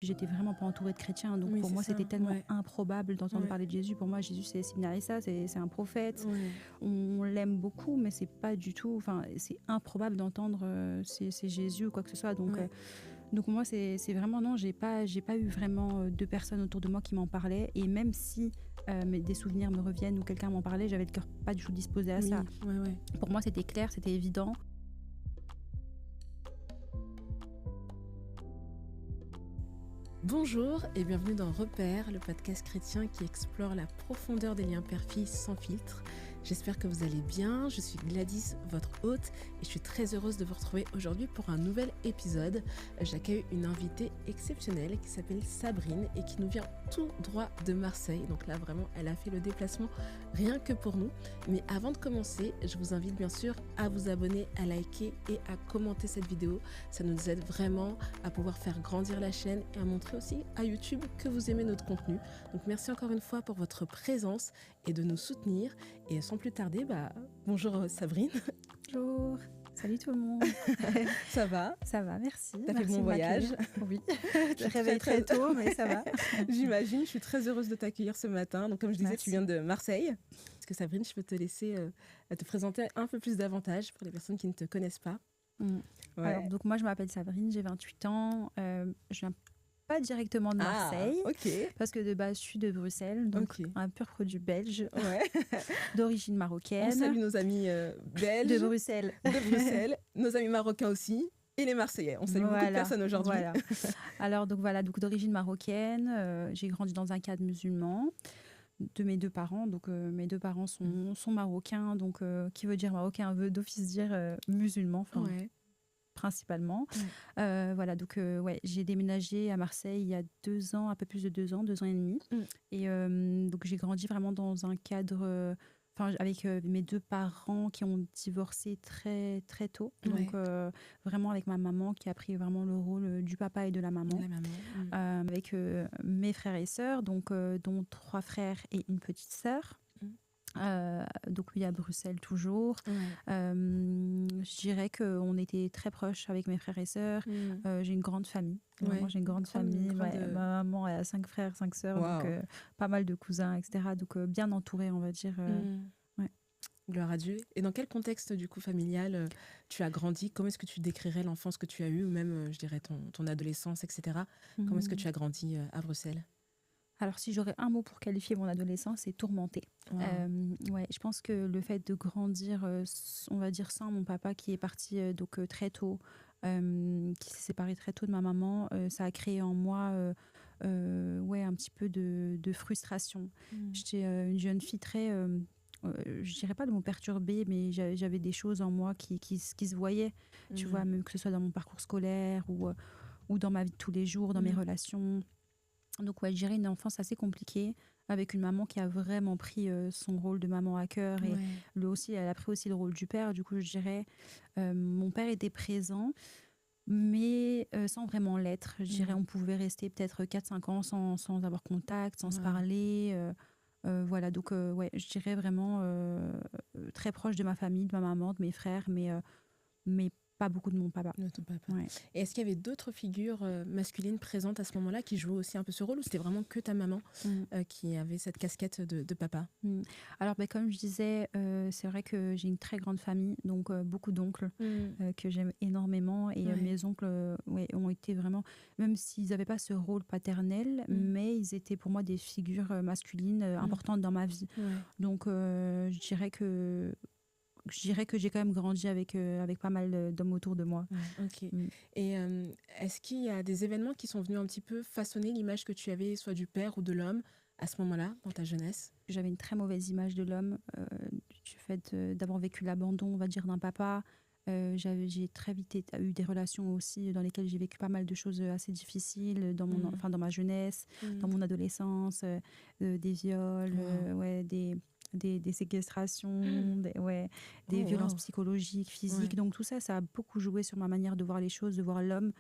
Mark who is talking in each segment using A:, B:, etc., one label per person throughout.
A: j'étais vraiment pas entourée de chrétiens. Donc
B: Oui,
A: pour
B: c'est
A: moi,
B: ça.
A: c'était tellement
B: Ouais.
A: improbable d'entendre
B: Ouais.
A: parler de Jésus. Pour moi, Jésus, c'est Séminarissa, c'est un prophète.
B: Ouais.
A: On l'aime beaucoup, mais c'est pas du tout. Enfin, c'est improbable d'entendre c'est Jésus ou quoi que ce soit. Donc moi, c'est vraiment non. J'ai pas eu vraiment de personnes autour de moi qui m'en parlaient. Et même si des souvenirs me reviennent ou quelqu'un m'en parlait, j'avais le cœur pas du tout disposé à ça.
B: Ouais.
A: Pour moi, c'était clair, c'était évident.
B: Bonjour et bienvenue dans Repères, le podcast chrétien qui explore la profondeur des liens père-fille sans filtre. J'espère que vous allez bien, je suis Gladys, votre hôte, et je suis très heureuse de vous retrouver aujourd'hui pour un nouvel épisode. J'accueille une invitée exceptionnelle qui s'appelle Sabrine et qui nous vient tout droit de Marseille. Donc là, vraiment, elle a fait le déplacement rien que pour nous. Mais avant de commencer, je vous invite bien sûr à vous abonner, à liker et à commenter cette vidéo. Ça nous aide vraiment à pouvoir faire grandir la chaîne et à montrer aussi à YouTube que vous aimez notre contenu. Donc merci encore une fois pour votre présence et de nous soutenir. Et sans plus tarder, bonjour Sabrine.
A: Bonjour, salut tout le monde.
B: Ça va?
A: Ça va, merci.
B: T'as fait le bon voyage?
A: Oui, je me réveille très tôt, mais ça va.
B: J'imagine, je suis très heureuse de t'accueillir ce matin. Donc comme je disais,
A: Merci.
B: tu viens de Marseille. Est-ce que Sabrine, je peux te laisser te présenter un peu plus davantage pour les personnes qui ne te connaissent pas?
A: Ouais. Alors, donc moi, je m'appelle Sabrine, j'ai 28 ans. Je viens pas directement de Marseille, parce que de base, je suis de Bruxelles, donc un pur produit belge, d'origine marocaine.
B: On salue nos amis belges
A: de Bruxelles,
B: nos amis marocains aussi, et les Marseillais. On salue beaucoup de personnes aujourd'hui.
A: Voilà. Alors, donc d'origine marocaine, j'ai grandi dans un cadre musulman de mes deux parents. Donc, mes deux parents sont marocains, donc qui veut dire marocain veut d'office dire musulman. Principalement. Voilà, donc j'ai déménagé à Marseille il y a 2 ans, un peu plus de 2 ans, 2 ans et demi. Et donc j'ai grandi vraiment dans un cadre, avec mes deux parents qui ont divorcé très très tôt. Donc vraiment avec ma maman qui a pris vraiment le rôle du papa et de la maman. Avec mes frères et sœurs, donc dont 3 frères et une petite sœur. Donc oui, à Bruxelles toujours. Je dirais qu'on était très proches avec mes frères et sœurs. J'ai une grande famille. Vraiment, j'ai une grande famille. Ma maman a 5 frères, 5 sœurs, donc pas mal de cousins, etc. Donc bien entourée, on va dire.
B: Gloire à Dieu. Et dans quel contexte du coup familial tu as grandi? Comment est-ce que tu décrirais l'enfance que tu as eue, ou même, je dirais, ton adolescence, etc. Comment est-ce que tu as grandi à Bruxelles?
A: Alors, si j'aurais un mot pour qualifier mon adolescence, c'est tourmentée. Je pense que le fait de grandir, on va dire sans mon papa qui est parti très tôt, qui s'est séparé très tôt de ma maman, ça a créé en moi un petit peu de frustration. J'étais une jeune fille très... je dirais pas de mot perturbée, mais j'avais des choses en moi qui se voyaient, tu vois, même que ce soit dans mon parcours scolaire ou dans ma vie de tous les jours, dans mes relations. Donc je dirais une enfance assez compliquée, avec une maman qui a vraiment pris son rôle de maman à cœur, et elle a pris aussi le rôle du père. Du coup, je dirais, mon père était présent, mais sans vraiment l'être. Je dirais, on pouvait rester peut-être 4-5 ans sans avoir contact, sans se parler. Voilà, donc je dirais vraiment très proche de ma famille, de ma maman, de mes frères, mais pas beaucoup de mon papa.
B: De ton papa. Et est-ce qu'il y avait d'autres figures masculines présentes à ce moment-là qui jouaient aussi un peu ce rôle, ou c'était vraiment que ta maman qui avait cette casquette de papa?
A: Alors, comme je disais, c'est vrai que j'ai une très grande famille, donc beaucoup d'oncles que j'aime énormément. Et mes oncles ont été vraiment, même s'ils n'avaient pas ce rôle paternel, mais ils étaient pour moi des figures masculines importantes dans ma vie. Donc, je dirais que j'ai quand même grandi avec pas mal d'hommes autour de moi.
B: Et est-ce qu'il y a des événements qui sont venus un petit peu façonner l'image que tu avais, soit du père ou de l'homme, à ce moment-là, dans ta jeunesse?
A: J'avais une très mauvaise image de l'homme, du fait d'avoir vécu l'abandon, on va dire, d'un papa. J'ai très vite eu des relations aussi dans lesquelles j'ai vécu pas mal de choses assez difficiles dans ma jeunesse, dans mon adolescence, des viols, des séquestrations, des violences psychologiques, physiques. Donc tout ça, ça a beaucoup joué sur ma manière de voir les choses, de voir l'homme.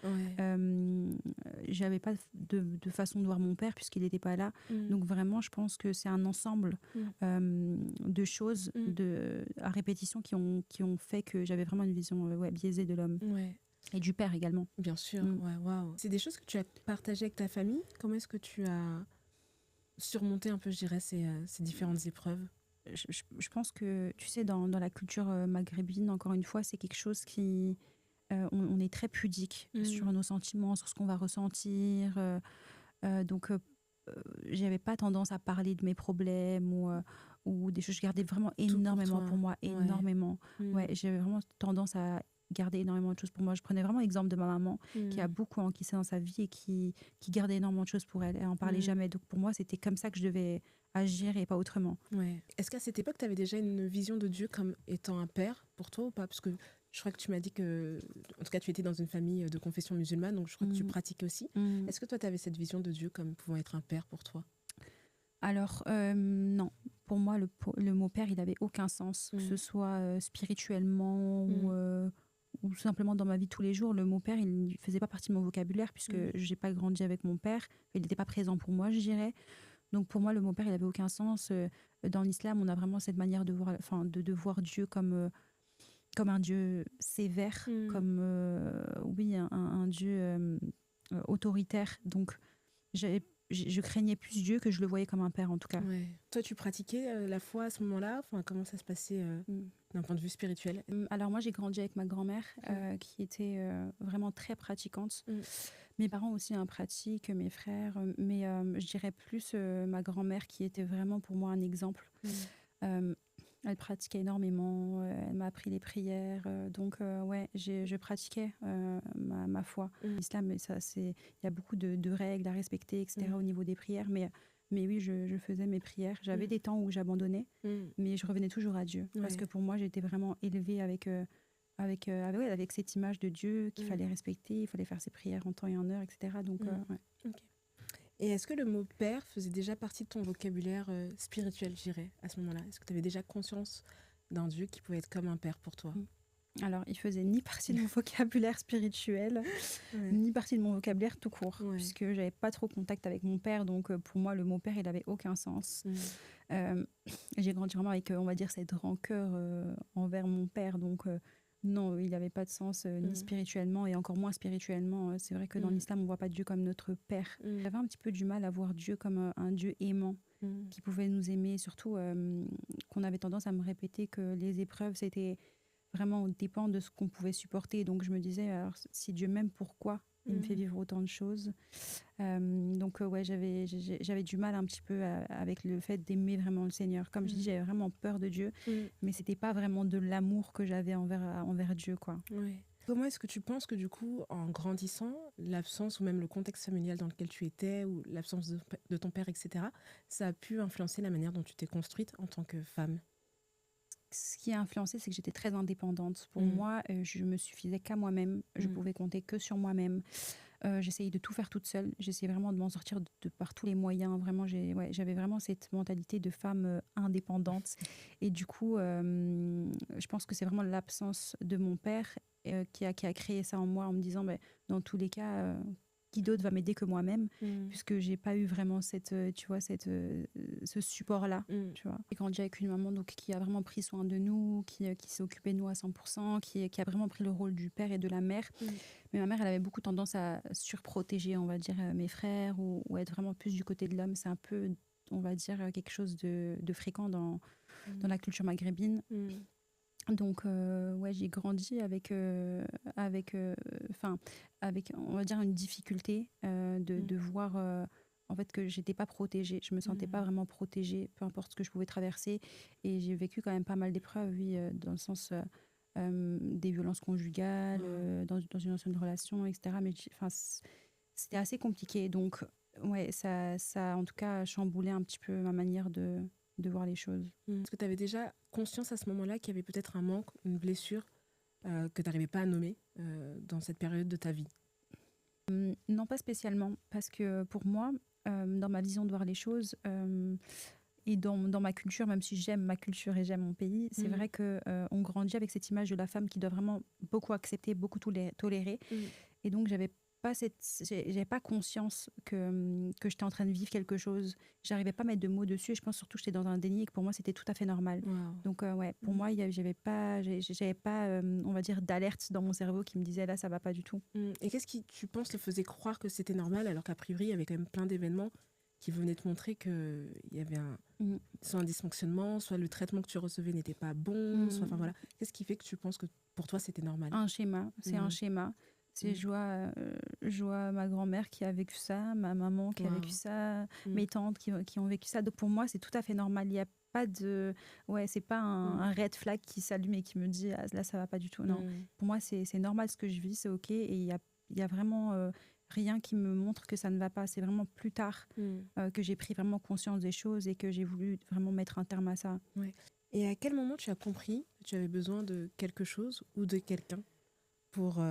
A: J'avais pas de façon de voir mon père puisqu'il n'était pas là. Donc vraiment, je pense que c'est un ensemble de choses à répétition qui ont fait que j'avais vraiment une vision biaisée de l'homme. Et du père également.
B: Bien sûr, ouais, waouh. C'est des choses que tu as partagées avec ta famille? Comment est-ce que tu as surmonté un peu, je dirais, ces différentes épreuves?
A: Je pense que, tu sais, dans la culture maghrébine, encore une fois, c'est quelque chose qui... on est très pudique sur nos sentiments, sur ce qu'on va ressentir. Donc, j'avais pas tendance à parler de mes problèmes ou des choses. Je gardais vraiment
B: Tout pour
A: énormément
B: toi.
A: pour moi,
B: Ouais.
A: énormément. Ouais, j'avais vraiment tendance à garder énormément de choses pour moi. Je prenais vraiment l'exemple de ma maman qui a beaucoup encaissé dans sa vie et qui gardait énormément de choses pour elle. Elle en parlait jamais. Donc pour moi, c'était comme ça que je devais agir et pas autrement.
B: Ouais. Est-ce qu'à cette époque, tu avais déjà une vision de Dieu comme étant un père pour toi ou pas? Parce que je crois que tu m'as dit que, en tout cas, tu étais dans une famille de confession musulmane, donc je crois que tu pratiquais aussi. Est-ce que toi, tu avais cette vision de Dieu comme pouvant être un père pour toi?
A: Alors, non. Pour moi, le mot père, il n'avait aucun sens, que ce soit spirituellement ou simplement dans ma vie de tous les jours. Le mot père, il ne faisait pas partie de mon vocabulaire puisque je n'ai pas grandi avec mon père. Il n'était pas présent pour moi, je dirais. Donc, pour moi, le mot père, il n'avait aucun sens. Dans l'islam, on a vraiment cette manière de voir, de voir Dieu comme un Dieu sévère, comme oui, un Dieu autoritaire. Donc, je craignais plus Dieu que je le voyais comme un père, en tout cas.
B: Ouais. Toi, tu pratiquais la foi à ce moment-là? Enfin, comment ça se passait d'un point de vue spirituel?
A: Alors moi, j'ai grandi avec ma grand-mère qui était vraiment très pratiquante. Mes parents aussi pratiquent, mes frères, mais je dirais plus ma grand-mère qui était vraiment pour moi un exemple. Elle pratiquait énormément, elle m'a appris les prières, donc ouais, je pratiquais ma foi. L'islam, il y a beaucoup de règles à respecter, etc. au niveau des prières, mais oui, je faisais mes prières. J'avais des temps où j'abandonnais, mais je revenais toujours à Dieu, parce que pour moi, j'étais vraiment élevée avec cette image de Dieu qu'il fallait respecter, il fallait faire ses prières en temps et en heure, etc. Donc, ouais.
B: Okay. Et est-ce que le mot père faisait déjà partie de ton vocabulaire spirituel, je dirais, à ce moment-là? Est-ce que tu avais déjà conscience d'un Dieu qui pouvait être comme un père pour toi?
A: Alors, il faisait ni partie de mon vocabulaire spirituel, ni partie de mon vocabulaire tout court, puisque j'avais pas trop contact avec mon père. Donc, pour moi, le mot père, il avait aucun sens. J'ai grandi vraiment avec, on va dire, cette rancœur envers mon père. Donc, non, il n'avait pas de sens, ni spirituellement, et encore moins spirituellement. C'est vrai que dans l'islam, on ne voit pas Dieu comme notre père. J'avais un petit peu du mal à voir Dieu comme un Dieu aimant, qui pouvait nous aimer. Surtout qu'on avait tendance à me répéter que les épreuves, c'était vraiment au dépend de ce qu'on pouvait supporter. Donc je me disais, alors, si Dieu m'aime, pourquoi il me fait vivre autant de choses? Donc ouais, j'avais du mal un petit peu avec le fait d'aimer vraiment le Seigneur. Comme je dis, j'avais vraiment peur de Dieu, mais c'était pas vraiment de l'amour que j'avais envers Dieu, quoi.
B: Ouais. Comment est-ce que tu penses que du coup, en grandissant, l'absence ou même le contexte familial dans lequel tu étais ou l'absence de ton père, etc., ça a pu influencer la manière dont tu t'es construite en tant que femme?
A: Ce qui a influencé, c'est que j'étais très indépendante. Pour moi, je me suffisais qu'à moi-même. Je pouvais compter que sur moi-même. J'essayais de tout faire toute seule. J'essayais vraiment de m'en sortir par tous les moyens. Vraiment, j'avais vraiment cette mentalité de femme indépendante. Et du coup, je pense que c'est vraiment l'absence de mon père qui a créé ça en moi, en me disant, dans tous les cas, qui d'autre va m'aider que moi-même, puisque j'ai pas eu vraiment ce support-là. Tu vois. J'ai grandi avec une maman donc, qui a vraiment pris soin de nous, qui s'est occupée de nous à 100%, qui a vraiment pris le rôle du père et de la mère. Mais ma mère, elle avait beaucoup tendance à surprotéger, on va dire, mes frères ou être vraiment plus du côté de l'homme. C'est un peu, on va dire, quelque chose de fréquent dans la culture maghrébine. Donc, ouais, j'ai grandi avec, on va dire, une difficulté de voir en fait, que j'étais pas protégée. Je me sentais pas vraiment protégée, peu importe ce que je pouvais traverser. Et j'ai vécu quand même pas mal d'épreuves, oui, dans le sens des violences conjugales, dans une ancienne relation, etc. Mais c'était assez compliqué. Donc, ouais, ça a en tout cas chamboulé un petit peu ma manière de voir les choses.
B: Est-ce que tu avais déjà conscience à ce moment-là qu'il y avait peut-être un manque, une blessure que tu n'arrivais pas à nommer dans cette période de ta vie?
A: Non, pas spécialement, parce que pour moi, dans ma vision de voir les choses et dans ma culture, même si j'aime ma culture et j'aime mon pays, c'est vrai qu'on grandit avec cette image de la femme qui doit vraiment beaucoup accepter, beaucoup tolérer. Et donc, j'avais j'avais pas conscience que j'étais en train de vivre quelque chose. J'arrivais pas à mettre de mots dessus. Et je pense surtout que j'étais dans un déni et que pour moi, c'était tout à fait normal.
B: Wow.
A: Donc, ouais, pour moi, j'avais pas, on va dire, d'alerte dans mon cerveau qui me disait là, ça va pas du tout.
B: Et qu'est-ce qui, tu penses, te faisait croire que c'était normal alors qu'a priori, il y avait quand même plein d'événements qui venaient te montrer qu'il y avait soit un dysfonctionnement, soit le traitement que tu recevais n'était pas bon, soit, enfin voilà. Qu'est-ce qui fait que tu penses que pour toi, c'était normal?
A: Un schéma, c'est un schéma. Je vois ma grand-mère qui a vécu ça, ma maman qui a vécu ça, mes tantes qui ont vécu ça. Donc pour moi, c'est tout à fait normal. Il n'y a pas de... Ouais, c'est pas un red flag qui s'allume et qui me dit ah, là, ça va pas du tout. Non, pour moi, c'est normal ce que je vis, c'est OK. Et il y a vraiment rien qui me montre que ça ne va pas. C'est vraiment plus tard que j'ai pris vraiment conscience des choses et que j'ai voulu vraiment mettre un terme à ça.
B: Ouais. Et à quel moment tu as compris que tu avais besoin de quelque chose ou de quelqu'un pour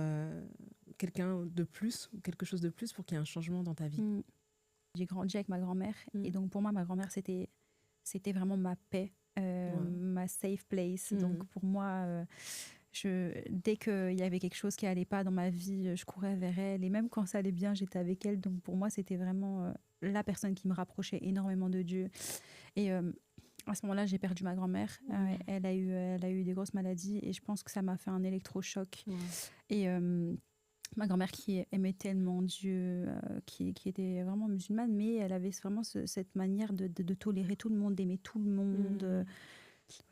B: quelqu'un de plus ou quelque chose de plus pour qu'il y ait un changement dans ta vie?
A: J'ai grandi avec ma grand-mère et donc pour moi ma grand-mère c'était vraiment ma paix, ma safe place. Donc pour moi dès qu'il y avait quelque chose qui allait pas dans ma vie, je courais vers elle et même quand ça allait bien j'étais avec elle. Donc pour moi c'était vraiment la personne qui me rapprochait énormément de Dieu. Et à ce moment-là, j'ai perdu ma grand-mère. Elle a eu des grosses maladies et je pense que ça m'a fait un électrochoc. Et ma grand-mère qui aimait tellement Dieu, qui était vraiment musulmane, mais elle avait vraiment cette manière de tolérer tout le monde, d'aimer tout le monde.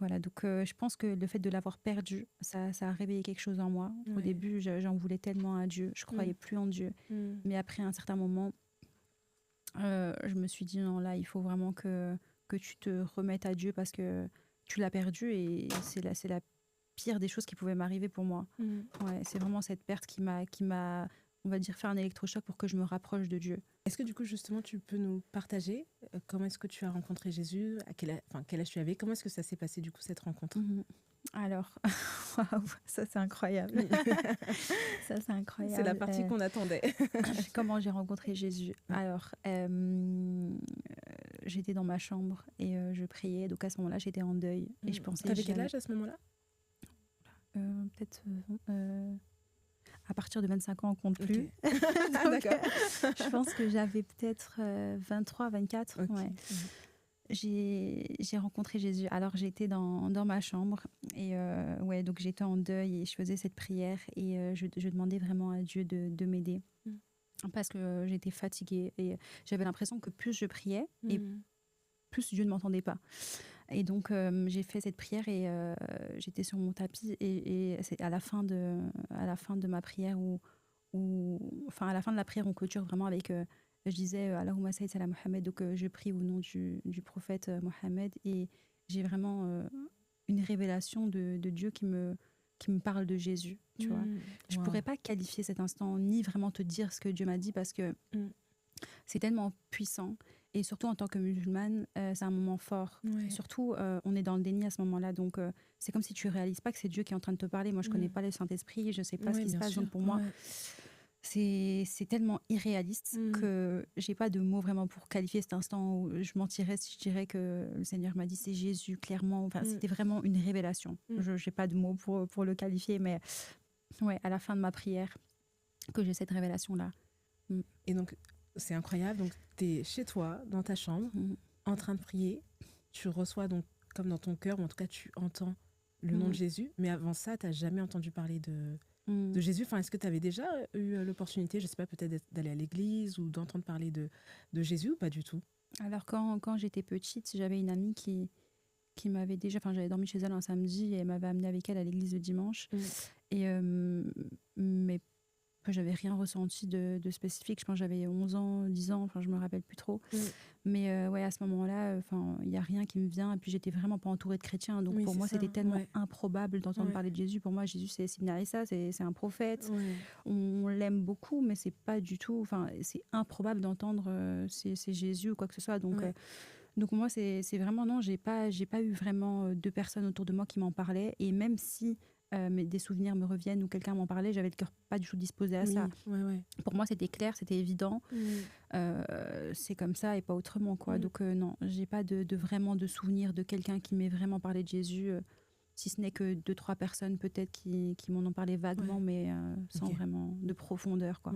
A: Voilà, donc je pense que le fait de l'avoir perdu, ça a réveillé quelque chose en moi. Au début, j'en voulais tellement à Dieu, je croyais plus en Dieu. Mais après un certain moment, je me suis dit non, là, il faut vraiment que tu te remettes à Dieu parce que tu l'as perdu et c'est la pire des choses qui pouvaient m'arriver pour moi. Ouais, c'est vraiment cette perte qui m'a, on va dire, fait un électrochoc pour que je me rapproche de Dieu.
B: Est-ce que du coup, justement, tu peux nous partager comment est-ce que tu as rencontré Jésus, quel âge tu avais, comment est-ce que ça s'est passé du coup cette rencontre?
A: Alors, waouh, ça c'est incroyable. Ça c'est incroyable.
B: C'est la partie qu'on attendait.
A: Comment j'ai rencontré Jésus? Alors, j'étais dans ma chambre et je priais. Donc à ce moment-là, j'étais en deuil et je pensais.
B: T'avais quel âge à ce moment-là?
A: Peut-être à partir de 25 ans, on compte plus.
B: D'accord.
A: Je pense que j'avais peut-être 23, 24.
B: Okay.
A: Ouais. J'ai rencontré Jésus. Alors j'étais dans ma chambre et ouais, donc j'étais en deuil et je faisais cette prière et je demandais vraiment à Dieu de m'aider parce que j'étais fatiguée et j'avais l'impression que plus je priais et plus Dieu ne m'entendait pas. Et donc j'ai fait cette prière et j'étais sur mon tapis et c'est à la fin de ma prière à la fin de la prière on clôture vraiment avec je disais Allahumma salli ala Mohammed, donc je prie au nom du prophète Mohammed et j'ai vraiment une révélation de Dieu qui me parle de Jésus, tu vois. Je pourrais pas qualifier cet instant ni vraiment te dire ce que Dieu m'a dit parce que c'est tellement puissant. Et surtout en tant que musulmane, c'est un moment fort. Surtout, on est dans le déni à ce moment-là. Donc, c'est comme si tu ne réalises pas que c'est Dieu qui est en train de te parler. Moi, je ne connais pas le Saint-Esprit, je ne sais pas ce qui se passe. Donc, pour moi, c'est tellement irréaliste que je n'ai pas de mots vraiment pour qualifier cet instant où je mentirais si je dirais que le Seigneur m'a dit c'est Jésus, clairement. Enfin, c'était vraiment une révélation. Je n'ai pas de mots pour le qualifier, mais ouais, à la fin de ma prière, que j'ai cette révélation-là.
B: Et donc, c'est incroyable. Donc, tu es chez toi, dans ta chambre, en train de prier. Tu reçois donc, comme dans ton cœur, ou en tout cas, tu entends le nom de Jésus. Mais avant ça, tu n'as jamais entendu parler de Jésus. Enfin, est-ce que tu avais déjà eu l'opportunité, je ne sais pas, peut-être d'aller à l'église ou d'entendre parler de Jésus ou pas du tout?
A: Alors, quand j'étais petite, j'avais une amie qui m'avait déjà... Enfin, j'avais dormi chez elle un samedi et elle m'avait amenée avec elle à l'église le dimanche. Et mais j'avais rien ressenti de spécifique. Je pense que j'avais 11 ans, 10 ans, enfin je me rappelle plus trop. Mais ouais, à ce moment-là, il n'y a rien qui me vient. Et puis j'étais vraiment pas entourée de chrétiens. Donc pour moi, c'était tellement improbable d'entendre parler de Jésus. Pour moi, Jésus, c'est Ibn Isa, c'est un prophète. On l'aime beaucoup, mais c'est pas du tout... Enfin, c'est improbable d'entendre c'est Jésus ou quoi que ce soit. Donc... Donc moi, c'est vraiment non, j'ai pas eu vraiment de personnes autour de moi qui m'en parlaient. Et même si des souvenirs me reviennent ou quelqu'un m'en parlait, j'avais le cœur pas du tout disposé à ça. Pour moi, c'était clair, c'était évident. C'est comme ça et pas autrement, quoi. Donc non, j'ai pas vraiment de souvenirs de quelqu'un qui m'ait vraiment parlé de Jésus, si ce n'est que 2-3 personnes peut-être qui m'en ont parlé vaguement, mais sans vraiment de profondeur, quoi.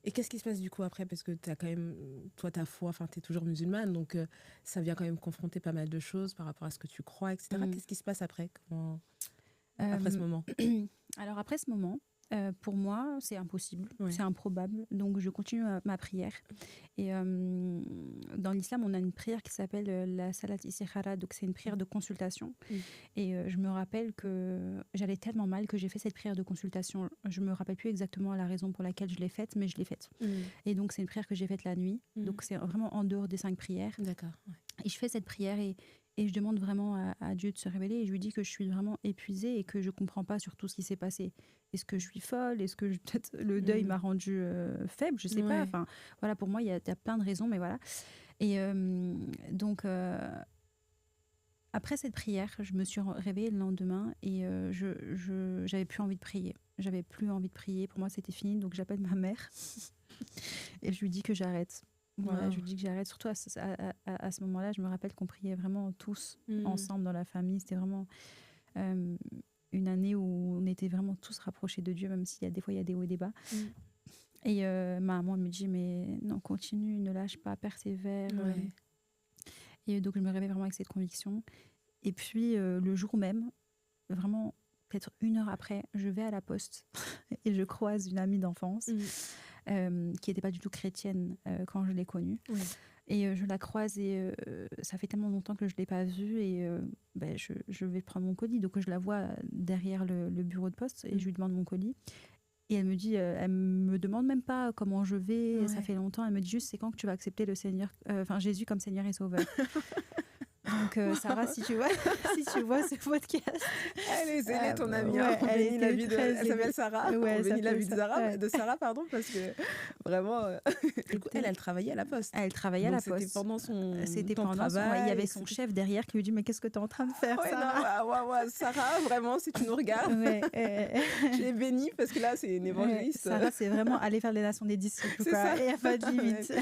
B: Et qu'est-ce qui se passe du coup après? Parce que tu as quand même, toi, ta foi, enfin, tu es toujours musulmane, donc ça vient quand même confronter pas mal de choses par rapport à ce que tu crois, etc. Qu'est-ce qui se passe après? Après ce moment?
A: Alors après ce moment, pour moi, c'est impossible,
B: Ouais.
A: c'est improbable. Donc je continue ma prière. Et dans l'islam, on a une prière qui s'appelle la salat istikhara, donc c'est une prière de consultation. Et je me rappelle que j'allais tellement mal que j'ai fait cette prière de consultation. Je me rappelle plus exactement la raison pour laquelle je l'ai faite, mais je l'ai faite. Et donc c'est une prière que j'ai faite la nuit. Donc c'est vraiment en dehors des 5 prières.
B: D'accord. Ouais.
A: Et je fais cette prière et je demande vraiment à Dieu de se révéler. Et je lui dis que je suis vraiment épuisée et que je ne comprends pas sur tout ce qui s'est passé. Est-ce que je suis folle? Est-ce que peut-être le deuil m'a rendue faible? Je ne sais pas. Enfin, voilà, pour moi, il y a plein de raisons, mais voilà. Et donc, après cette prière, je me suis réveillée le lendemain et je n'avais plus envie de prier. J'avais plus envie de prier. Pour moi, c'était fini. Donc, j'appelle ma mère et je lui dis que j'arrête. Voilà, je lui dis que j'arrête. Surtout à ce moment-là, je me rappelle qu'on priait vraiment tous ensemble dans la famille. C'était vraiment une année où on était vraiment tous rapprochés de Dieu, même s'il y a des fois il y a des hauts et des bas. Et ma maman me dit mais non, continue, ne lâche pas, persévère. Et donc je me réveille vraiment avec cette conviction. Et puis le jour même, vraiment peut-être 1 heure après, je vais à la poste et je croise une amie d'enfance. Qui n'était pas du tout chrétienne quand je l'ai connue. Et je la croise et ça fait tellement longtemps que je ne l'ai pas vue et je vais prendre mon colis. Donc je la vois derrière le bureau de poste et je lui demande mon colis. Et elle me dit, elle me demande même pas comment je vais, ça fait longtemps. Elle me dit juste, c'est quand que tu vas accepter le Seigneur, Jésus comme Seigneur et Sauveur. Donc Sarah, si tu vois ce podcast,
B: elle est zélée, ton amie. Elle s'appelle Sarah. On bénit la vie de Sarah, pardon, parce que vraiment, du coup, elle travaillait à la poste.
A: Elle travaillait à la poste.
B: C'était pendant son
A: travail. Il y avait son chef derrière qui lui dit mais qu'est-ce que tu es en train de faire, Sarah?
B: Sarah, vraiment, si tu nous regardes, je l'ai bénie parce que là, c'est une évangéliste.
A: Sarah, c'est vraiment aller faire les nations des disciples. Et il n'y a pas de limite.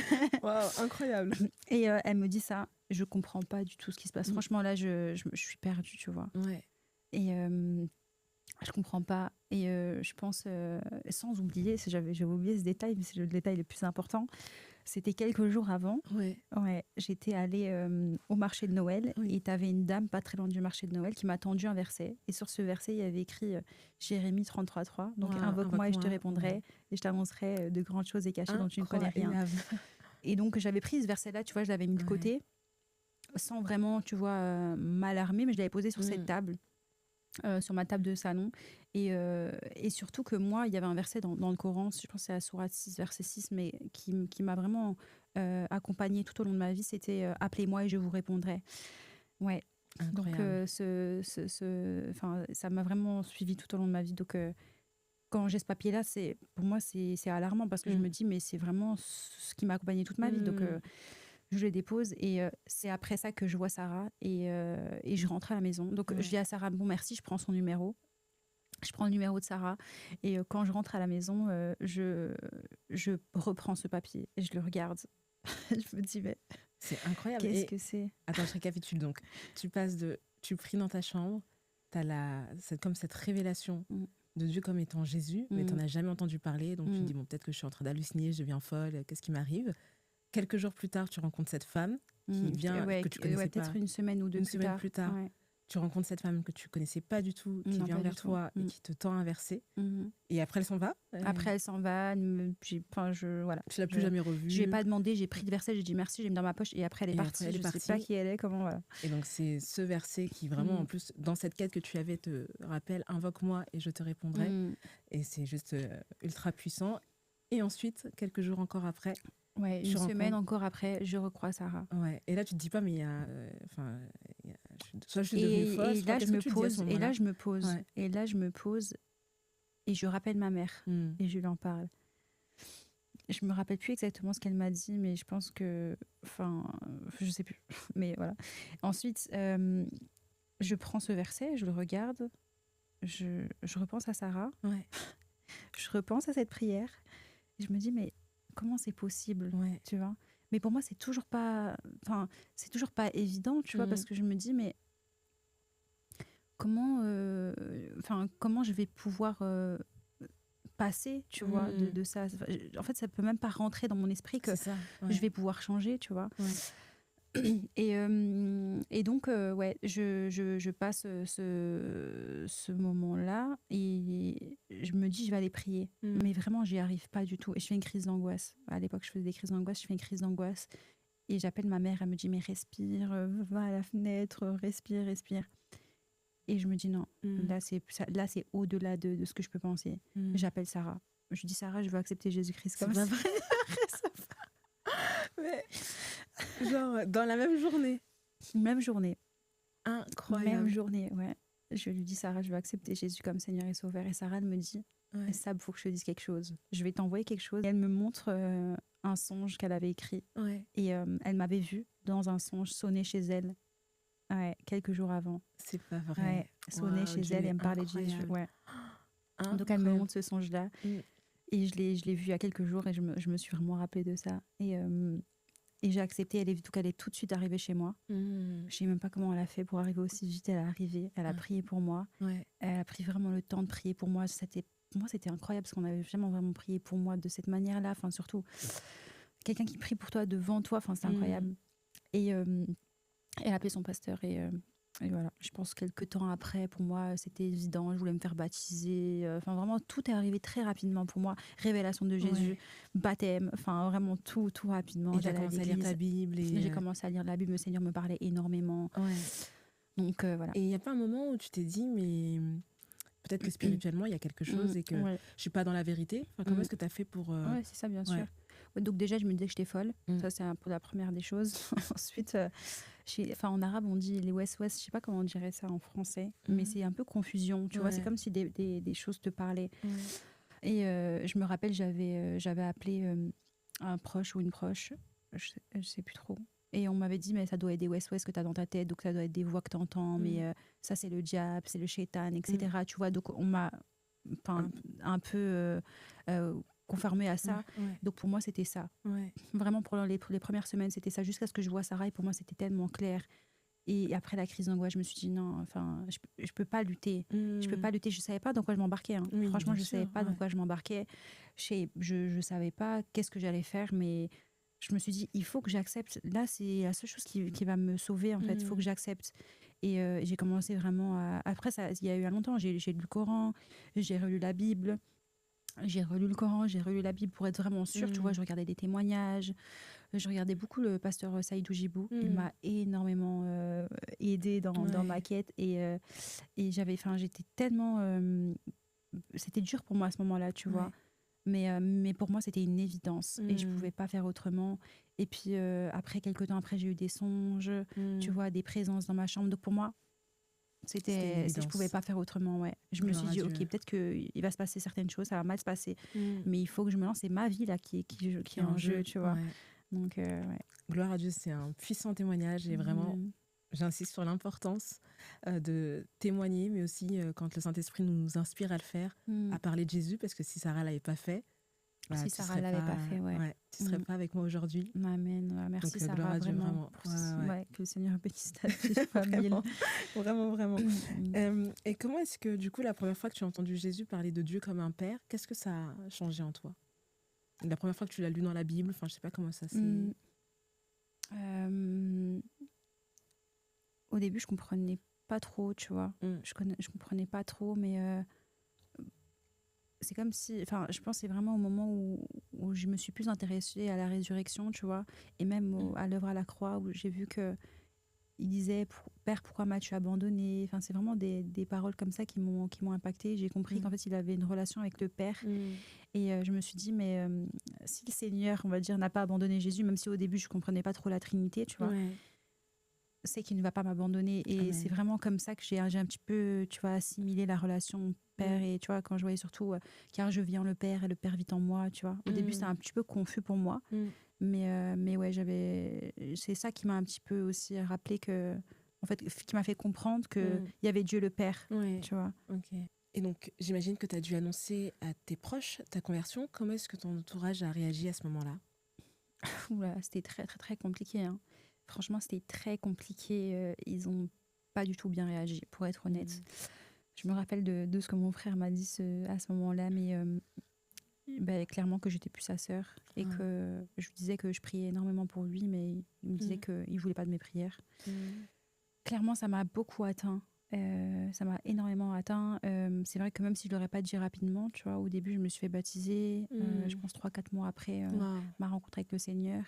B: Waouh, incroyable.
A: Et elle me dit ça. Je comprends pas du tout ce qui se passe. Franchement, là, je suis perdue, tu vois. Et je comprends pas. Et je pense, sans oublier, j'avais oublié ce détail, mais c'est le détail le plus important. C'était quelques jours avant. J'étais allée au marché de Noël et tu avais une dame pas très loin du marché de Noël qui m'a tendu un verset. Et sur ce verset, il y avait écrit Jérémie 33:3. Donc, invoque-moi et je te répondrai et je t'annoncerai de grandes choses et cachées dont tu ne connais rien. Et donc, j'avais pris ce verset-là, tu vois, je l'avais mis de côté. Sans vraiment, tu vois, m'alarmer, mais je l'avais posé sur cette table, sur ma table de salon. Et surtout que moi, il y avait un verset dans le Coran, je pense que c'est la sourate 6, verset 6, mais qui m'a vraiment accompagnée tout au long de ma vie, c'était « Appelez-moi et je vous répondrai ». Ouais. Incroyable. Donc, ça m'a vraiment suivie tout au long de ma vie. Donc, quand j'ai ce papier-là, pour moi, c'est alarmant parce que je me dis « Mais c'est vraiment ce qui m'a accompagnée toute ma vie ». Donc, je le dépose et c'est après ça que je vois Sarah et je rentre à la maison. Donc, je dis à Sarah, bon, merci, je prends son numéro. Je prends le numéro de Sarah et quand je rentre à la maison, je reprends ce papier et je le regarde. Je me dis, mais
B: c'est incroyable.
A: Qu'est-ce que c'est?
B: Attends, je récapitule. Donc, tu pries dans ta chambre, tu as comme cette révélation de Dieu comme étant Jésus, mais tu n'en as jamais entendu parler. Donc, tu te dis, bon, peut-être que je suis en train d'halluciner, je deviens folle, qu'est-ce qui m'arrive? Quelques jours plus tard, tu rencontres cette femme qui vient, que tu connaissais pas.
A: Peut-être une semaine ou deux
B: plus tard. Tu rencontres cette femme que tu connaissais pas du tout, qui vient vers toi et qui te tend un verset. Et après, elle s'en va.
A: Après, elle s'en va. Voilà.
B: Tu l'as plus jamais revue.
A: Je n'ai pas demandé, j'ai pris le verset, j'ai dit merci, j'ai mis dans ma poche et après, elle est partie. Je ne sais pas qui elle est, comment. Voilà.
B: Et donc, c'est ce verset qui vraiment, en plus, dans cette quête que tu avais, te rappelle, invoque-moi et je te répondrai. Et c'est juste ultra puissant. Et ensuite, quelques jours encore après,
A: une semaine encore après, je recrois Sarah.
B: Et là, tu te dis pas, mais il y a... soit je suis devenue folle,
A: et là, je me pose, et là, je me pose, et je rappelle ma mère, et je lui en parle. Je me rappelle plus exactement ce qu'elle m'a dit, mais je pense que... je sais plus. Mais voilà. Ensuite, je prends ce verset, je le regarde, je repense à Sarah, je repense à cette prière, et je me dis, mais... comment c'est possible, tu vois? Mais pour moi, c'est toujours pas évident, tu vois, parce que je me dis, mais comment je vais pouvoir passer, tu vois, de ça. Enfin, en fait, ça peut même pas rentrer dans mon esprit que je vais pouvoir changer, tu vois. Et donc, ouais, je passe ce moment-là et je me dis, je vais aller prier. Mais vraiment, j'y arrive pas du tout. Et je fais une crise d'angoisse. À l'époque, je faisais des crises d'angoisse. Je fais une crise d'angoisse. Et j'appelle ma mère. Elle me dit, mais respire, va à la fenêtre, respire, respire. Et je me dis, non, là, c'est au-delà de ce que je peux penser. J'appelle Sarah. Je dis, Sarah, je veux accepter Jésus-Christ comme ça.
B: Mais, genre, dans la même journée.
A: Même journée.
B: Incroyable.
A: Même journée, ouais. Je lui dis, Sarah, je veux accepter Jésus comme Seigneur et Sauveur. Et Sarah, elle me dit, ça, il faut que je te dise quelque chose. Je vais t'envoyer quelque chose. Et elle me montre un songe qu'elle avait écrit. Et elle m'avait vue dans un songe sonner chez elle. Ouais, quelques jours avant.
B: C'est pas vrai.
A: Sonner chez elle et elle me parlait de Jésus. Ouais. Donc elle me montre ce songe-là. Et je l'ai vu il y a quelques jours et je me suis vraiment rappelée de ça. Et j'ai accepté. Donc elle est tout de suite arrivée chez moi. Je sais même pas comment elle a fait pour arriver aussi vite. Elle est arrivée. Elle a prié pour moi. Elle a pris vraiment le temps de prier pour moi. Pour moi, c'était incroyable parce qu'on avait vraiment prié pour moi de cette manière-là. Enfin, surtout, quelqu'un qui prie pour toi devant toi. Enfin, c'est incroyable. Et elle a appelé son pasteur et voilà. Je pense quelques temps après, pour moi, c'était évident. Je voulais me faire baptiser. Enfin, vraiment, tout est arrivé très rapidement pour moi. Révélation de Jésus, baptême. Enfin, vraiment tout rapidement.
B: Et tu as commencé à lire ta Bible.
A: J'ai commencé à lire la Bible. Le Seigneur me parlait énormément. Donc, voilà.
B: Et il n'y a pas un moment où tu t'es dit, mais peut-être que spirituellement, il y a quelque chose et que je ne suis pas dans la vérité. Enfin, comment est-ce que tu as fait pour...
A: Oui, c'est ça, bien sûr. Donc déjà, je me disais que j'étais folle. Ça, c'est un peu la première des choses. Ensuite, en arabe, on dit les west-west. Je ne sais pas comment on dirait ça en français. Mais c'est un peu confusion. Tu vois, c'est comme si des choses te parlaient. Et je me rappelle, j'avais appelé un proche ou une proche. Je ne sais plus trop. Et on m'avait dit, mais ça doit être des west-west que tu as dans ta tête. Donc, ça doit être des voix que tu entends. Mais ça, c'est le diable, c'est le shaitan, etc. Tu vois, donc on m'a un peu... conformée à ça. Donc pour moi, c'était ça. Vraiment, pour les premières semaines, c'était ça. Jusqu'à ce que je vois Sarah, et pour moi, c'était tellement clair. Et après la crise d'angoisse, je me suis dit non, enfin, je peux pas lutter. Je peux pas lutter. Je savais pas dans quoi je m'embarquais. Hein. Franchement, je savais pas dans quoi je m'embarquais. Je savais pas qu'est-ce que j'allais faire, mais je me suis dit, il faut que j'accepte. Là, c'est la seule chose qui va me sauver, en fait. Il faut que j'accepte. Et j'ai commencé vraiment à... Après, il y a eu longtemps, j'ai lu le Coran, j'ai relu la Bible. J'ai relu le Coran, j'ai relu la Bible pour être vraiment sûre. Tu vois, je regardais des témoignages. Je regardais beaucoup le pasteur Saïd Oujibou. Il m'a énormément aidée dans ma quête. Et j'étais tellement... c'était dur pour moi à ce moment-là, tu vois. Mais pour moi, c'était une évidence. Et je ne pouvais pas faire autrement. Et puis, quelques temps après, j'ai eu des songes, tu vois, des présences dans ma chambre. Donc pour moi... je pouvais pas faire autrement. Je me suis dit, ok, peut-être qu'il va se passer certaines choses, ça va mal se passer, mais il faut que je me lance. C'est ma vie là qui est en jeu, tu vois. Donc,
B: gloire à Dieu, c'est un puissant témoignage et vraiment, j'insiste sur l'importance de témoigner, mais aussi quand le Saint-Esprit nous inspire à le faire, à parler de Jésus, parce que si Sarah l'avait pas fait,
A: si Sarah l'avait pas fait,
B: tu serais pas avec moi aujourd'hui.
A: Amen. Merci. Donc,
B: Sarah,
A: Dieu,
B: vraiment.
A: Que le Seigneur bénisse ta vie, famille.
B: Vraiment. Et comment est-ce que, du coup, la première fois que tu as entendu Jésus parler de Dieu comme un père, qu'est-ce que ça a changé en toi? La première fois que tu l'as lu dans la Bible, enfin, je sais pas comment ça s'est...
A: Au début, je comprenais pas trop, tu vois. Je comprenais pas trop, mais... c'est comme si, enfin, je pense que c'est vraiment au moment où je me suis plus intéressée à la résurrection, tu vois, et même à l'œuvre à la croix, où j'ai vu que il disait, Père, pourquoi m'as-tu abandonné? Enfin, c'est vraiment des paroles comme ça qui m'ont impactée. J'ai compris qu'en fait, il avait une relation avec le Père. Et je me suis dit, mais si le Seigneur, on va dire, n'a pas abandonné Jésus, même si au début, je comprenais pas trop la Trinité, tu vois, c'est qu'il ne va pas m'abandonner. Et c'est vraiment comme ça que j'ai un petit peu, tu vois, assimilé la relation Père. Et tu vois, quand je voyais surtout, car je vis en le Père et le Père vit en moi, tu vois. Au début, c'était un petit peu confus pour moi. Mais ouais, c'est ça qui m'a un petit peu aussi rappelé que, en fait, qui m'a fait comprendre qu'il y avait Dieu le Père, tu vois.
B: Et donc, j'imagine que tu as dû annoncer à tes proches ta conversion. Comment est-ce que ton entourage a réagi à ce moment-là?
A: Oula, c'était très, très, très compliqué, hein. Franchement, c'était très compliqué. Ils n'ont pas du tout bien réagi, pour être honnête. Je me rappelle de ce que mon frère m'a dit à ce moment-là, mais clairement que j'étais plus sa sœur et que je lui disais que je priais énormément pour lui, mais il me disait qu'il ne voulait pas de mes prières. Clairement, ça m'a beaucoup atteint. Ça m'a énormément atteint. C'est vrai que même si je ne l'aurais pas dit rapidement, tu vois, au début, je me suis fait baptiser. Je pense 3-4 mois après ma rencontre avec le Seigneur.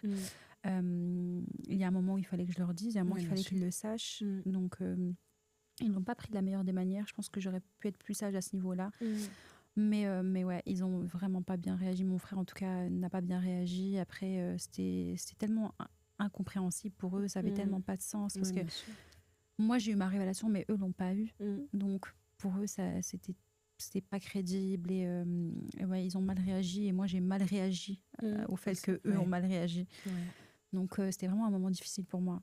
A: Il y a un moment où il fallait que je leur dise, il y a un moment où il fallait qu'ils le sachent. Donc, ils n'ont pas pris de la meilleure des manières. Je pense que j'aurais pu être plus sage à ce niveau-là. Mais ouais, ils n'ont vraiment pas bien réagi. Mon frère, en tout cas, n'a pas bien réagi. Après, c'était tellement incompréhensible pour eux. Ça avait tellement pas de sens. Parce que moi, j'ai eu ma révélation, mais eux l'ont pas eu. Donc, pour eux, c'était pas crédible. Et ouais, ils ont mal réagi. Et moi, j'ai mal réagi au fait qu'eux ont mal réagi. Donc, c'était vraiment un moment difficile pour moi.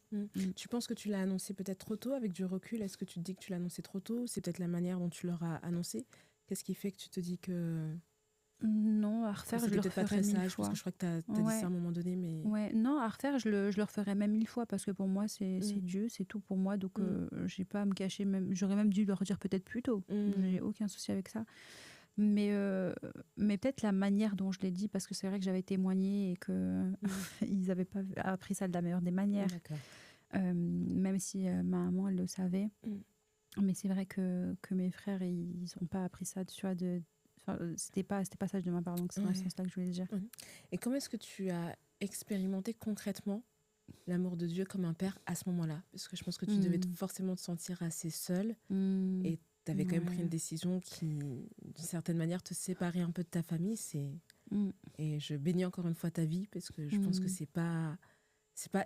B: Tu penses que tu l'as annoncé peut-être trop tôt avec du recul? Est-ce que tu te dis que tu l'as annoncé trop tôt? C'est peut-être la manière dont tu leur as annoncé. Qu'est-ce qui fait que tu te dis que...
A: Non, à refaire, je le referais mille fois.
B: Parce que je crois que tu as dit ça à un moment donné. Mais...
A: Ouais, non, à refaire, je le referais même 1000 fois parce que pour moi, c'est Dieu, c'est tout pour moi. Donc, j'ai pas à me cacher. J'aurais même dû leur dire peut-être plus tôt. J'ai aucun souci avec ça. Mais peut-être la manière dont je l'ai dit, parce que c'est vrai que j'avais témoigné et qu'ils n'avaient pas appris ça de la meilleure des manières. Même si ma maman, elle le savait. Mais c'est vrai que mes frères, ils n'ont pas appris ça, tu vois, c'était pas sage de ma part, donc c'est dans ce sens-là que je voulais le dire.
B: Et comment est-ce que tu as expérimenté concrètement l'amour de Dieu comme un père à ce moment-là? Parce que je pense que tu devais forcément te sentir assez seule et tu avais quand même pris une décision qui, d'une certaine manière, te séparait un peu de ta famille. Et je bénis encore une fois ta vie parce que je pense que c'est pas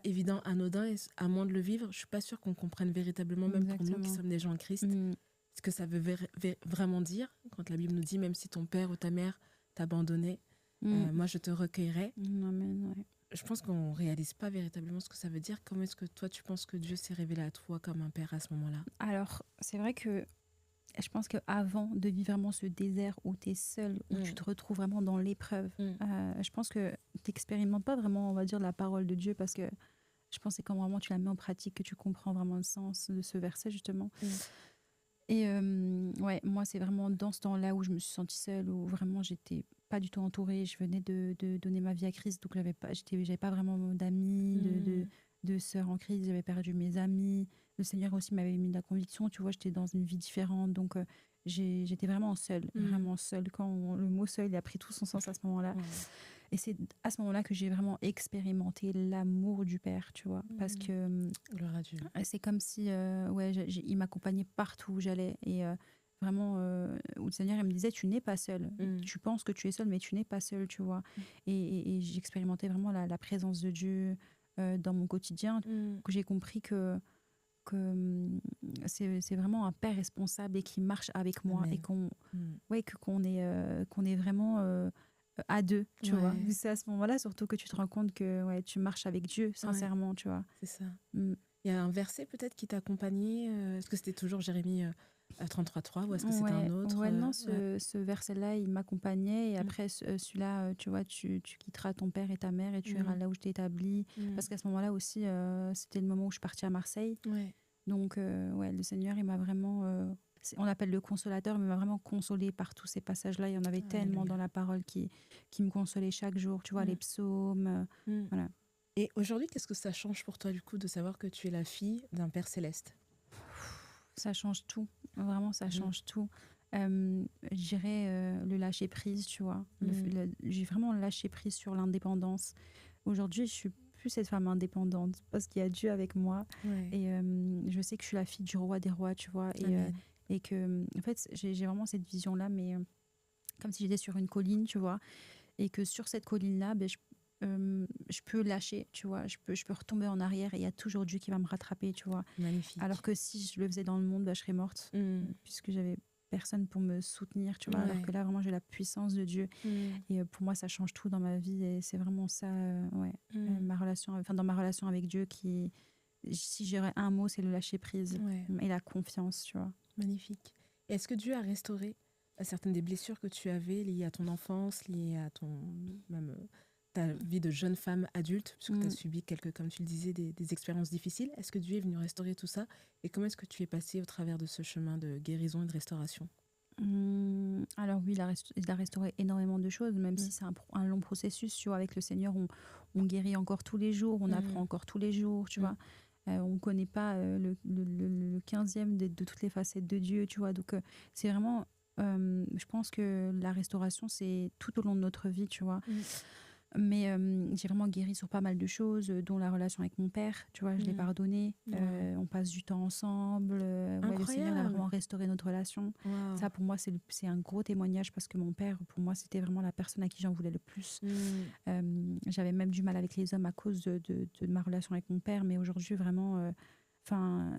B: évident, anodin, et à moins de le vivre, je suis pas sûre qu'on comprenne véritablement, même pour nous qui sommes des gens en Christ, ce que ça veut vraiment dire quand la Bible nous dit même si ton père ou ta mère t'a abandonné, moi je te recueillerai.
A: Amen,
B: Je pense qu'on réalise pas véritablement ce que ça veut dire. Comment est-ce que toi tu penses que Dieu s'est révélé à toi comme un père à ce moment-là?
A: Alors c'est vrai que je pense qu'avant de vivre vraiment ce désert où tu es seule, où tu te retrouves vraiment dans l'épreuve, je pense que tu n'expérimentes pas vraiment, on va dire, la parole de Dieu, parce que je pense que c'est quand vraiment tu la mets en pratique que tu comprends vraiment le sens de ce verset, justement. Et ouais, moi, c'est vraiment dans ce temps-là où je me suis sentie seule, où vraiment, j'étais pas du tout entourée. Je venais de donner ma vie à Christ, donc j'avais pas vraiment d'amis, de sœurs en Christ. J'avais perdu mes amis. Le Seigneur aussi m'avait mis de la conviction, tu vois, j'étais dans une vie différente, donc j'étais vraiment seule, vraiment seule. Quand le mot seul a pris tout son sens à ce moment-là. Et c'est à ce moment-là que j'ai vraiment expérimenté l'amour du Père, tu vois, parce que
B: gloire à Dieu.
A: C'est comme si il m'accompagnait partout où j'allais, et vraiment où le Seigneur il me disait tu n'es pas seule, tu penses que tu es seule mais tu n'es pas seule, tu vois. Et j'expérimentais vraiment la présence de Dieu dans mon quotidien, que j'ai compris que c'est vraiment un père responsable et qui marche avec moi. Amen. Et qu'on est vraiment à deux, tu vois. C'est à ce moment-là surtout que tu te rends compte que tu marches avec Dieu sincèrement, tu vois.
B: C'est ça. Il y a un verset peut-être qui t'a accompagné. Est-ce que c'était toujours Jérémie 33:3 ou est-ce que c'était un autre?
A: Non, ce verset-là, il m'accompagnait. Et après, celui-là, tu vois, tu quitteras ton père et ta mère et tu iras là où je t'ai établi. Parce qu'à ce moment-là aussi, c'était le moment où je suis partie à Marseille. Donc, le Seigneur, il m'a vraiment... on l'appelle le consolateur, mais il m'a vraiment consolée par tous ces passages-là. Il y en avait tellement dans la parole qui me consolait chaque jour. Tu vois, les psaumes, voilà.
B: Et aujourd'hui, qu'est-ce que ça change pour toi, du coup, de savoir que tu es la fille d'un Père céleste?
A: Ça change tout. Vraiment, ça change tout. Je dirais le lâcher-prise, tu vois. J'ai vraiment lâché prise sur l'indépendance. Aujourd'hui, je suis plus cette femme indépendante parce qu'il y a Dieu avec moi. Et je sais que je suis la fille du roi des rois, tu vois. Et que, en fait, j'ai vraiment cette vision-là, mais comme si j'étais sur une colline, tu vois. Et que sur cette colline-là, je peux lâcher, tu vois, je peux retomber en arrière et il y a toujours Dieu qui va me rattraper, tu vois.
B: Magnifique.
A: Alors que si je le faisais dans le monde, je serais morte, puisque j'avais personne pour me soutenir, tu vois. Alors que là, vraiment, j'ai la puissance de Dieu. Et pour moi, ça change tout dans ma vie et c'est vraiment ça, ma relation, dans ma relation avec Dieu, si j'aurais un mot, c'est le lâcher prise et la confiance, tu vois.
B: Magnifique. Et est-ce que Dieu a restauré certaines des blessures que tu avais liées à ton enfance, liées à ta vie de jeune femme adulte, puisque tu as subi comme tu le disais, des expériences difficiles? Est-ce que Dieu est venu restaurer tout ça? Et comment est-ce que tu es passée au travers de ce chemin de guérison et de restauration?
A: Alors oui, il a restauré énormément de choses, même
B: Mm.
A: si c'est un long processus. Tu vois, avec le Seigneur, on guérit encore tous les jours, on apprend
B: Mm.
A: encore tous les jours, tu
B: Mm.
A: vois. On ne connaît pas le 15e de toutes les facettes de Dieu, tu vois. Donc, c'est vraiment, je pense que la restauration, c'est tout au long de notre vie, tu vois.
B: Mm.
A: Mais j'ai vraiment guéri sur pas mal de choses, dont la relation avec mon père, tu vois, je l'ai
B: Mm.
A: pardonné.
B: Wow.
A: On passe du temps ensemble. Ouais, le Seigneur a
B: Incroyable.
A: vraiment restauré notre relation.
B: Wow.
A: Ça, pour moi, c'est un gros témoignage parce que mon père, pour moi, c'était vraiment la personne à qui j'en voulais le plus.
B: Mm.
A: J'avais même du mal avec les hommes à cause de ma relation avec mon père, mais aujourd'hui, vraiment, enfin,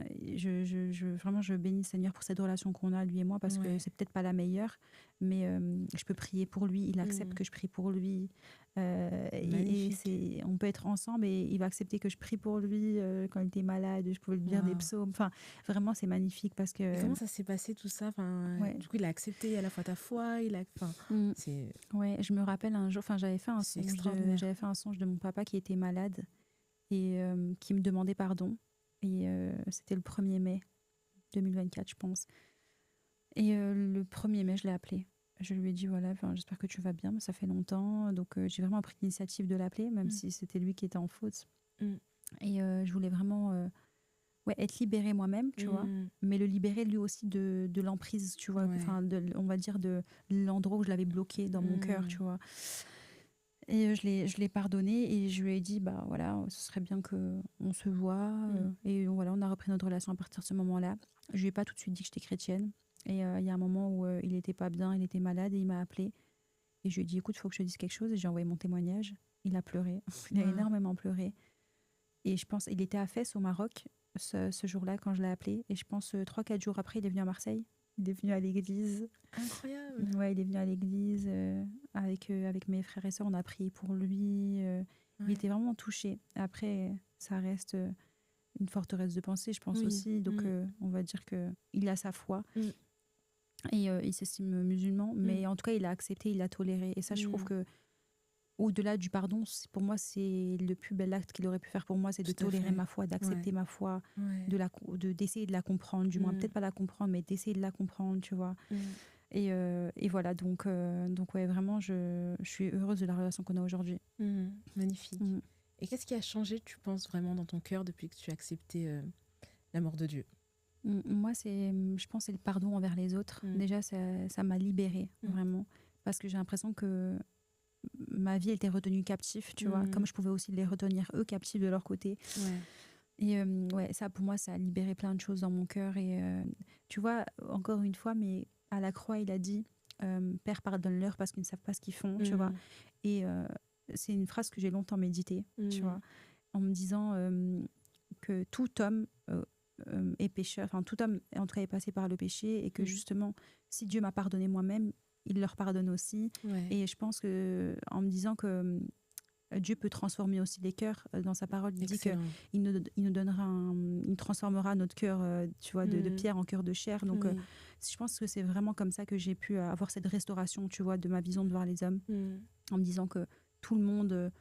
A: vraiment, je bénis le Seigneur pour cette relation qu'on a, lui et moi, parce que
B: Ouais.
A: c'est peut-être pas la meilleure, mais je peux prier pour lui, il accepte
B: Mm.
A: que je prie pour lui.
B: Magnifique.
A: On peut être ensemble et il va accepter que je prie pour lui quand il était malade, je pouvais lui lire des
B: Wow.
A: psaumes. Enfin, vraiment, c'est magnifique parce
B: Et
A: que,
B: comment ça s'est passé tout ça? Enfin,
A: ouais.
B: du coup, il a accepté à la fois ta foi, enfin,
A: Mm.
B: c'est
A: Ouais, je me rappelle un jour, enfin,
B: extraordinaire.
A: j'avais fait un songe de mon papa qui était malade et qui me demandait pardon. Et c'était le 1er mai 2024, je pense. Et le 1er mai, je l'ai appelé. Je lui ai dit, voilà, j'espère que tu vas bien, ça fait longtemps. Donc, j'ai vraiment pris l'initiative de l'appeler, même
B: Mm.
A: si c'était lui qui était en faute.
B: Mm.
A: Et je voulais vraiment ouais, être libérée moi-même, tu vois,
B: Mm.
A: mais le libérer lui aussi de l'emprise, tu vois,
B: Ouais.
A: enfin, on va dire de l'endroit où je l'avais bloqué dans mon cœur,
B: Mm.
A: tu vois. Et je l'ai pardonné et je lui ai dit, bah voilà, ce serait bien qu'on se voit. Et voilà, on a repris notre relation à partir de ce moment-là. Je lui ai pas tout de suite dit que j'étais chrétienne. Et il y a un moment où il était pas bien, il était malade et il m'a appelé. Et je lui ai dit, écoute, il faut que je te dise quelque chose. Et j'ai envoyé mon témoignage. Il a pleuré. Il a
B: Wow.
A: énormément pleuré. Et je pense, il était à Fès au Maroc ce jour-là quand je l'ai appelé. Et je pense 3-4 jours après, il est venu à Marseille. Il est venu à l'église.
B: Incroyable.
A: Ouais, il est venu à l'église avec mes frères et sœurs. On a prié pour lui. Il
B: Ouais.
A: était vraiment touché. Après, ça reste une forteresse de pensée, je pense
B: Oui.
A: aussi. Donc, on va dire qu'il a sa foi
B: Mm.
A: et il s'estime musulman. Mais en tout cas, il a accepté, il a toléré. Et ça, je trouve que au-delà du pardon, pour moi, c'est le plus bel acte qu'il aurait pu faire pour moi, c'est de
B: Tout à
A: tolérer
B: fait.
A: ma foi, d'accepter
B: Ouais.
A: ma foi,
B: Ouais.
A: d'essayer de la comprendre, du moins peut-être pas la comprendre, mais d'essayer de la comprendre, tu vois. Et voilà, donc ouais, vraiment, je suis heureuse de la relation qu'on a aujourd'hui.
B: Magnifique.
A: Mm.
B: Et qu'est-ce qui a changé, tu penses, vraiment dans ton cœur depuis que tu as accepté l'amour de Dieu?
A: Moi, je pense, c'est le pardon envers les autres. Déjà, ça m'a libérée, vraiment, parce que j'ai l'impression que ma vie était retenue captive, tu vois, comme je pouvais aussi les retenir eux captifs de leur côté.
B: Ouais.
A: Et ouais, ça, pour moi, ça a libéré plein de choses dans mon cœur. Et tu vois, encore une fois, mais à la croix, il a dit Père, pardonne-leur parce qu'ils ne savent pas ce qu'ils font, tu vois. Et c'est une phrase que j'ai longtemps méditée, tu vois, en me disant que tout homme est pécheur, enfin, tout homme, en tout cas, est passé par le péché et que justement, si Dieu m'a pardonné moi-même, il leur pardonne aussi.
B: Ouais.
A: Et je pense que, en me disant que Dieu peut transformer aussi les cœurs. Dans sa parole, il
B: Excellent.
A: dit qu'il nous donnera il transformera notre cœur, tu vois, de pierre en cœur de chair. Donc, je pense que c'est vraiment comme ça que j'ai pu avoir cette restauration, tu vois, de ma vision de voir les hommes, en me disant que tout le monde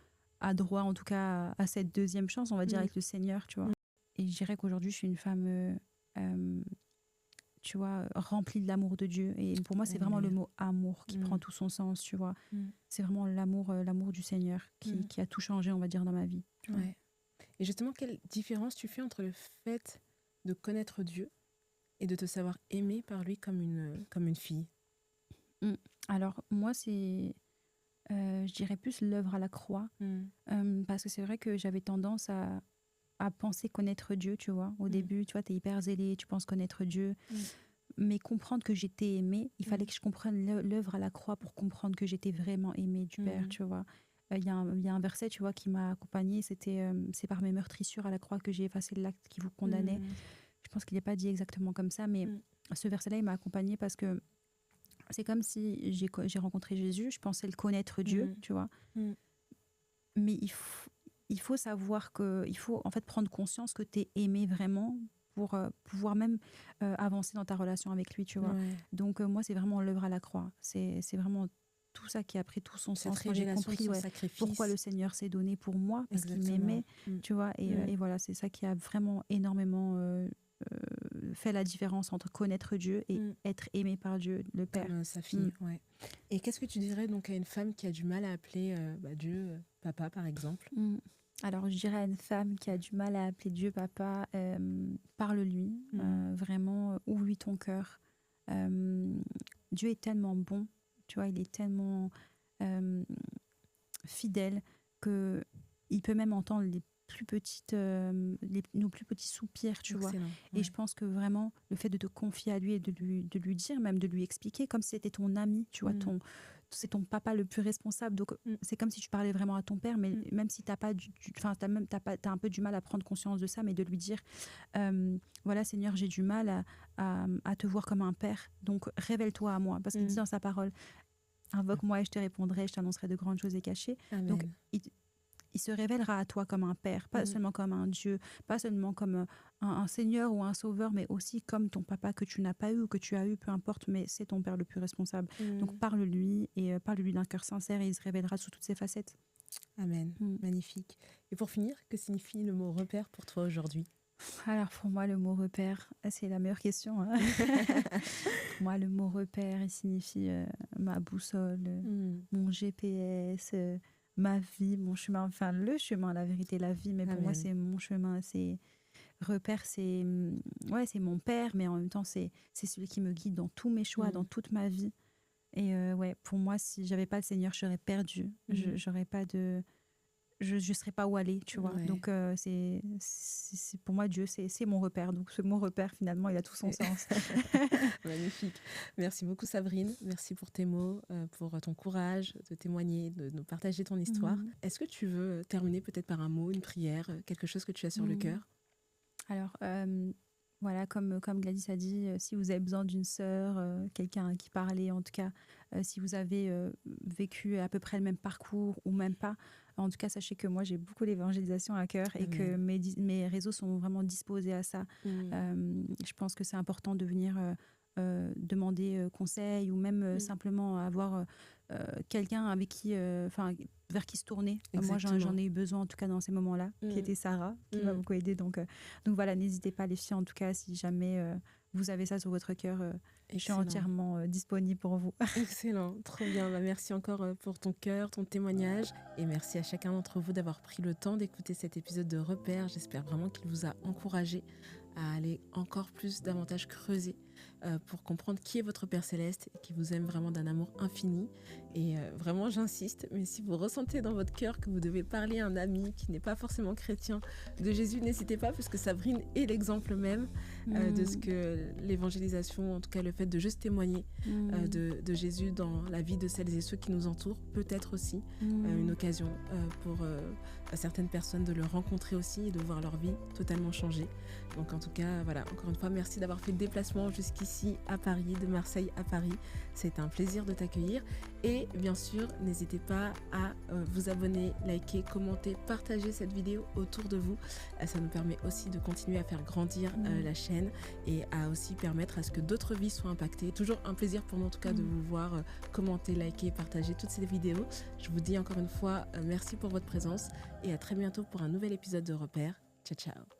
A: a droit, en tout cas, à cette deuxième chance, on va dire, avec le Seigneur, tu vois. Et je dirais qu'aujourd'hui, je suis une femme, tu vois, remplie de l'amour de Dieu. Et pour moi, c'est vraiment le mot amour qui prend tout son sens, tu vois. C'est vraiment l'amour du Seigneur qui a tout changé, on va dire, dans ma vie.
B: Ouais. Et justement, quelle différence tu fais entre le fait de connaître Dieu et de te savoir aimée par lui comme une fille?
A: Alors, moi, c'est, je dirais plus l'œuvre à la croix. Parce que c'est vrai que j'avais tendance à penser connaître Dieu, tu vois. Au début, tu vois, tu es hyper zélée, tu penses connaître Dieu. Mais comprendre que j'étais aimée, il fallait que je comprenne l'œuvre à la croix pour comprendre que j'étais vraiment aimée du Père, tu vois. Il y a un verset, tu vois, qui m'a accompagnée, c'était « C'est par mes meurtrissures à la croix que j'ai effacé l'acte qui vous condamnait ». Je pense qu'il n'est pas dit exactement comme ça, mais ce verset-là, il m'a accompagnée parce que c'est comme si j'ai rencontré Jésus, je pensais le connaître Dieu, tu vois. Mais il faut savoir il faut en fait prendre conscience que tu es aimé vraiment pour pouvoir même avancer dans ta relation avec lui, tu vois. Donc moi, c'est vraiment l'œuvre à la croix. C'est vraiment tout ça qui a pris tout son sens quand j'ai compris pourquoi le Seigneur s'est donné pour moi, parce qu'il m'aimait, tu vois. Et voilà, c'est ça qui a vraiment énormément fait la différence entre connaître Dieu et être aimé par Dieu, le Père.
B: Comme sa fille, ouais. Et qu'est-ce que tu dirais donc à une femme qui a du mal à appeler Dieu papa, par exemple?
A: Alors, je dirais à une femme qui a du mal à appeler Dieu papa, parle-lui, vraiment, ouvre-lui ton cœur. Dieu est tellement bon, tu vois, il est tellement fidèle qu'il peut même entendre les plus petites, nos plus petits soupirs, tu vois. Et je pense que vraiment, le fait de te confier à lui et de lui dire, même de lui expliquer, comme si c'était ton ami, tu vois, c'est ton papa le plus responsable. Donc, c'est comme si tu parlais vraiment à ton père, mais même si t'as un peu du mal à prendre conscience de ça, mais de lui dire, voilà, Seigneur, j'ai du mal à te voir comme un père. Donc, révèle-toi à moi. Parce qu'il dit dans sa parole, invoque-moi et je te répondrai, je t'annoncerai de grandes choses et cachées.
B: Amen.
A: Donc, il se révélera à toi comme un père, pas seulement comme un Dieu, pas seulement comme un Seigneur ou un Sauveur, mais aussi comme ton papa que tu n'as pas eu ou que tu as eu, peu importe, mais c'est ton père le plus responsable. Donc parle-lui et parle-lui d'un cœur sincère et il se révélera sous toutes ses facettes.
B: Amen, magnifique. Et pour finir, que signifie le mot repère pour toi aujourd'hui?
A: Alors pour moi, le mot repère, c'est la meilleure question. Hein. Pour moi, le mot repère, il signifie ma boussole, mon GPS, ma vie, mon chemin, enfin le chemin, la vérité, la vie, mais pour moi c'est mon chemin, c'est repère, c'est mon père, mais en même temps c'est celui qui me guide dans tous mes choix, dans toute ma vie. Et pour moi, si j'avais pas le Seigneur, je serais perdue, j'aurais pas de, je serais pas où aller, tu vois. Donc c'est pour moi Dieu, c'est mon repère. Donc ce mot repère, finalement, il a tout son sens.
B: Magnifique. Merci beaucoup Sabrine. Merci pour tes mots, pour ton courage de témoigner, de nous partager ton histoire. Est-ce que tu veux terminer peut-être par un mot, une prière, quelque chose que tu as sur le cœur?
A: Alors voilà, comme Gladys a dit, si vous avez besoin d'une sœur, quelqu'un à qui parler, en tout cas, si vous avez vécu à peu près le même parcours ou même pas, en tout cas, sachez que moi, j'ai beaucoup l'évangélisation à cœur et que mes réseaux sont vraiment disposés à ça. Je pense que c'est important de venir demander conseil ou même simplement avoir quelqu'un avec qui, vers qui se tourner. Moi, j'en ai eu besoin, en tout cas, dans ces moments-là, qui était Sarah, qui m'a beaucoup aidée. Donc voilà, n'hésitez pas, les filles, en tout cas, si jamais vous avez ça sur votre cœur, je suis entièrement disponible pour vous.
B: Excellent, trop bien. Merci encore pour ton cœur, ton témoignage. Et merci à chacun d'entre vous d'avoir pris le temps d'écouter cet épisode de Repères. J'espère vraiment qu'il vous a encouragé à aller encore plus, davantage creuser pour comprendre qui est votre Père Céleste et qui vous aime vraiment d'un amour infini. Et vraiment, j'insiste, mais si vous ressentez dans votre cœur que vous devez parler à un ami qui n'est pas forcément chrétien de Jésus, n'hésitez pas, parce que Sabrine est l'exemple même de ce que l'évangélisation, en tout cas le fait de juste témoigner de Jésus dans la vie de celles et ceux qui nous entourent, peut être aussi une occasion pour certaines personnes de le rencontrer aussi et de voir leur vie totalement changer. Donc en tout cas, voilà, encore une fois, merci d'avoir fait le déplacement jusqu'ici à Paris, de Marseille à Paris. C'est un plaisir de t'accueillir. Et bien sûr, n'hésitez pas à vous abonner, liker, commenter, partager cette vidéo autour de vous. Ça nous permet aussi de continuer à faire grandir la chaîne et à aussi permettre à ce que d'autres vies soient impactées. Toujours un plaisir pour nous en tout cas de vous voir commenter, liker, partager toutes ces vidéos. Je vous dis encore une fois merci pour votre présence et à très bientôt pour un nouvel épisode de Repères. Ciao, ciao.